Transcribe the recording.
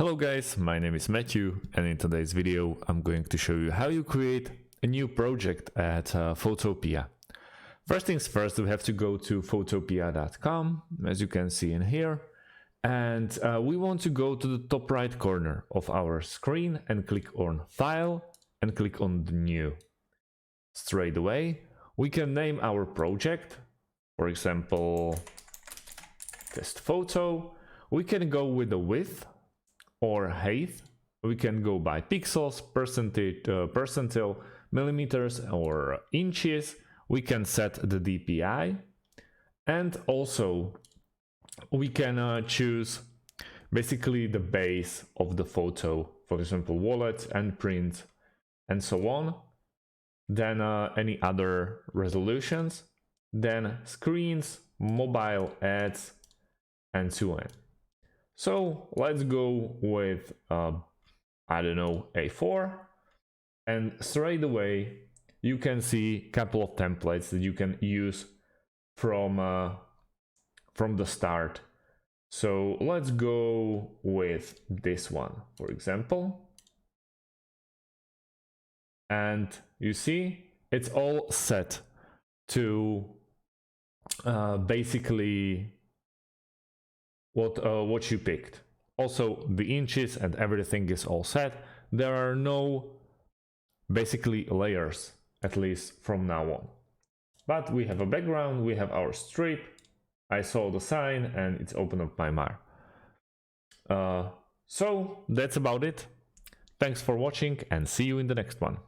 Hello guys, my name is Matthew, and in today's video I'm going to show you how you create a new project at Photopea. First things first, we have to go to photopea.com, as you can see in here, and we want to go to the top right corner of our screen and click on File and click on the New. Straight away we can name our project, for example test photo. We can go with the width or height. We can go by pixels, percentile, millimeters or inches. We can set the DPI, and also we can choose basically the base of the photo, for example wallet and print and so on. Then any other resolutions, then screens, mobile ads and so on. So let's go with, I don't know, A4, and straight away you can see a couple of templates that you can use from the start. So let's go with this one, for example. And you see, it's all set to basically what you picked. Also the inches and everything is all set. There are no basically layers, at least from now on. But we have a background, we have our strip. I saw the sign and it's opened up my Mar. So that's about it. Thanks for watching and see you in the next one.